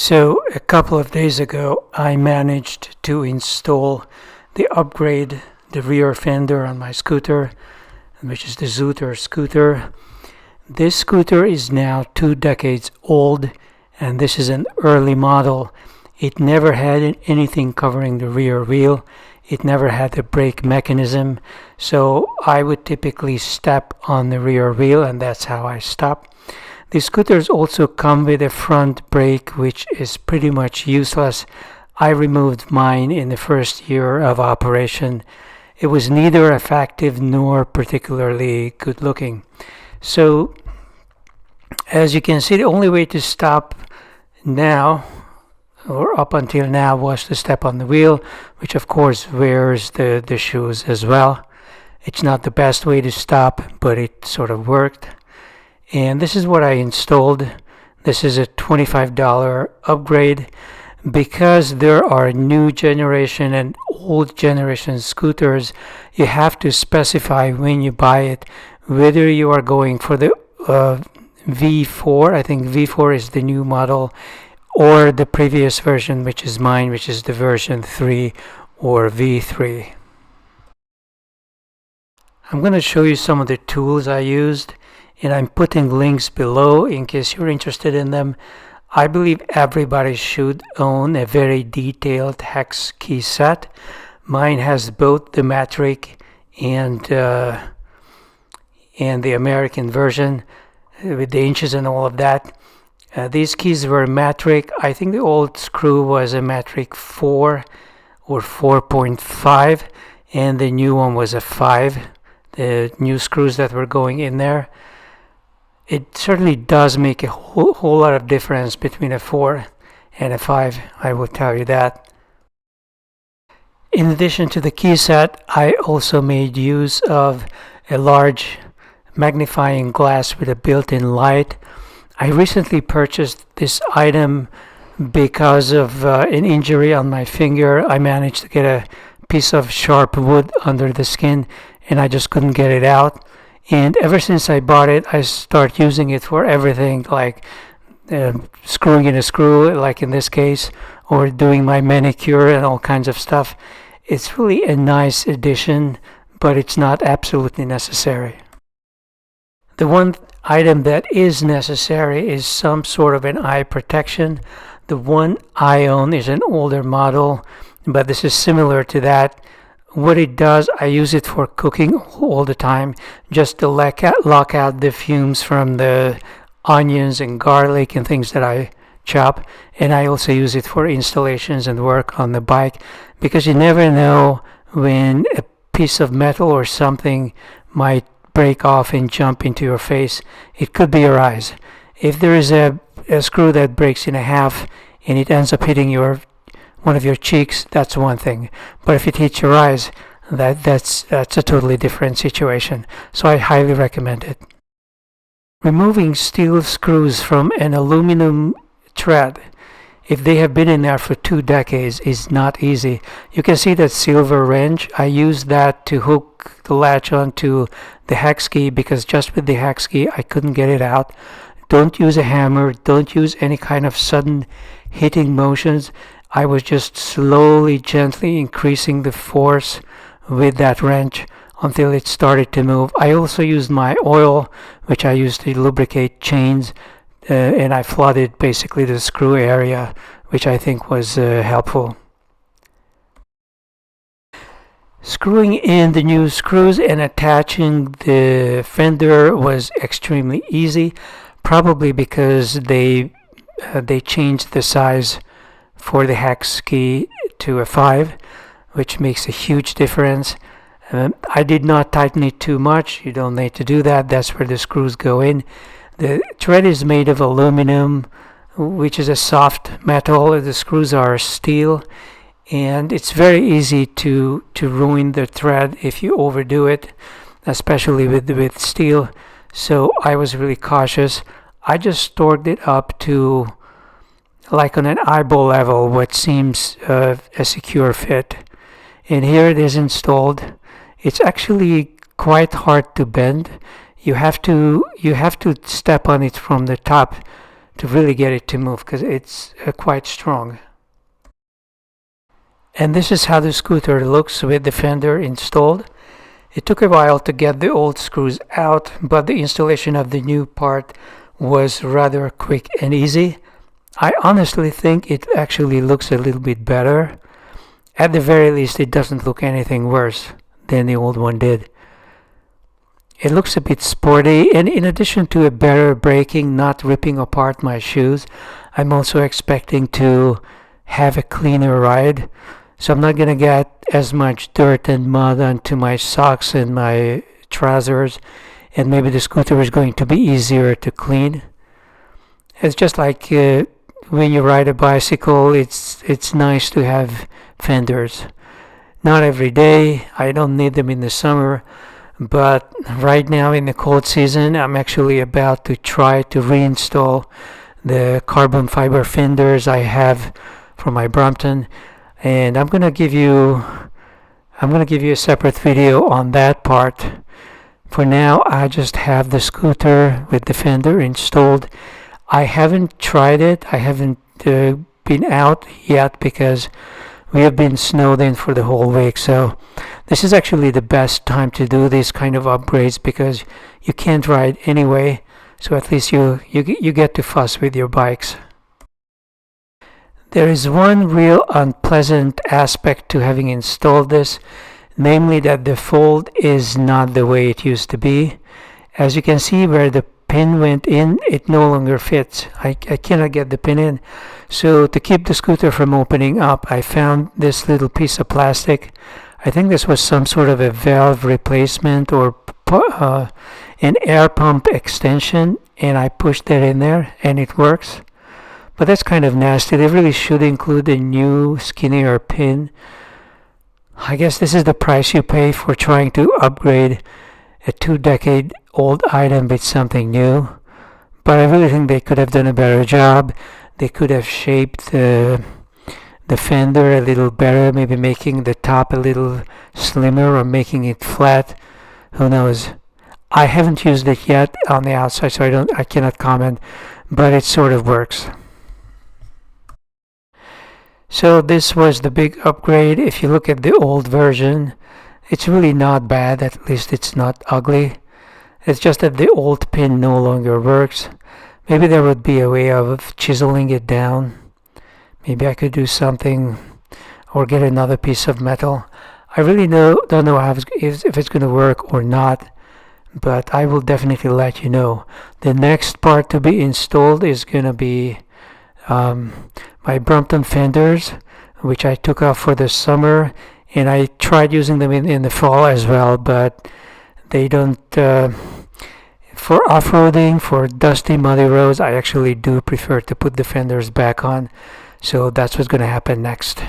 So a couple of days ago, I managed to install the rear fender on my scooter, which is the Xootr scooter. This scooter is now 2 decades old, and this is an early model. It never had anything covering the rear wheel. It never had the brake mechanism, so I would typically step on the rear wheel, and that's how I stop. The scooters also come with a front brake, which is pretty much useless. I removed mine in the first year of operation. It was neither effective nor particularly good looking. So, as you can see, the only way to stop now, or up until now, was to step on the wheel, which of course wears the shoes as well. It's not the best way to stop, but it sort of worked. And this is what I installed. This is a $25 upgrade. Because there are new generation and old generation scooters, you have to specify when you buy it whether you are going for the V4, I think V4 is the new model, or the previous version, which is mine, which is the version 3 or V3. I'm going to show you some of the tools I used, and I'm putting links below in case you're interested in them. I believe everybody should own a very detailed hex key set. Mine has both the metric and the American version with the inches and all of that. These keys were metric. I think the old screw was a metric 4 or 4.5, and the new one was a 5. The new screws that were going in there. It certainly does make a whole lot of difference between a 4 and a 5, I will tell you that. In addition to the key set, I also made use of a large magnifying glass with a built-in light. I recently purchased this item because of an injury on my finger. I managed to get a piece of sharp wood under the skin, and I just couldn't get it out. And ever since I bought it, I start using it for everything, like screwing in a screw, like in this case, or doing my manicure and all kinds of stuff. It's really a nice addition, but it's not absolutely necessary. The one item that is necessary is some sort of an eye protection. The one I own is an older model, but this is similar to that. What it does, I use it for cooking all the time, just to lock out the fumes from the onions and garlic and things that I chop. And I also use it for installations and work on the bike, because you never know when a piece of metal or something might break off and jump into your face. It could be your eyes. If there is a screw that breaks in half and it ends up hitting one of your cheeks, that's one thing. But if it hits your eyes, that's a totally different situation. So I highly recommend it. Removing steel screws from an aluminum thread, if they have been in there for 2 decades, is not easy. You can see that silver wrench. I used that to hook the latch onto the hex key, because just with the hex key I couldn't get it out. Don't use a hammer. Don't use any kind of sudden hitting motions. I was just slowly, gently increasing the force with that wrench until it started to move. I also used my oil, which I used to lubricate chains, and I flooded basically the screw area, which I think was helpful. Screwing in the new screws and attaching the fender was extremely easy, probably because they changed the size for the hex key to a 5, which makes a huge difference. I did not tighten it too much. You don't need to do that. That's where the screws go in. The thread is made of aluminum, which is a soft metal. The screws are steel, and it's very easy to ruin the thread if you overdo it, especially with steel. So I was really cautious. I just torqued it up to like on an eyeball level, what seems a secure fit. And here it is installed. It's actually quite hard to bend. You have to step on it from the top really get it to move because it's quite strong. And this is how the Xootr looks with the fender installed. It took a while to get the old screws out, but the installation of the new part was rather quick and easy. I honestly think it actually looks a little bit better. At the very least, it doesn't look anything worse than the old one did. It looks a bit sporty, and in addition to a better braking, not ripping apart my shoes, I'm also expecting to have a cleaner ride. So I'm not going to get as much dirt and mud onto my socks and my trousers, and maybe the Xootr is going to be easier to clean. It's just like when you ride a bicycle, it's nice to have fenders. Not every day, I don't need them in the summer, but right now in the cold season, I'm actually about to try to reinstall the carbon fiber fenders I have from my Brompton. And I'm gonna give you a separate video on that part. For now, I just have the Xootr with the fender installed. I haven't tried it. I haven't been out yet because we have been snowed in for the whole week. So this is actually the best time to do these kind of upgrades because you can't ride anyway. So at least you get to fuss with your bikes. There is one real unpleasant aspect to having installed this, namely that the fold is not the way it used to be. As you can see where the pin went in, it no longer fits. I cannot get the pin in. So to keep the Xootr from opening up, I found this little piece of plastic. I think this was some sort of a valve replacement or an air pump extension, and I pushed that in there and it works. But that's kind of nasty. They really should include a new skinnier pin. I guess this is the price you pay for trying to upgrade a 2-decade-old item with something new. But I really think they could have done a better job. They could have shaped the fender a little better, maybe making the top a little slimmer or making it flat. Who knows? I haven't used it yet on the outside, so I cannot comment, but it sort of works. So this was the big upgrade. If you look at the old version, it's really not bad. At least it's not ugly. It's just that the old pin no longer works. Maybe there would be a way of chiseling it down. Maybe I could do something or get another piece of metal. I really don't know if it's going to work or not, but I will definitely let you know. The next part to be installed is going to be my Brompton fenders, which I took off for the summer, and I tried using them in the fall as well, but they don't for off-roading, for dusty muddy roads, I actually do prefer to put the fenders back on. So that's what's going to happen next.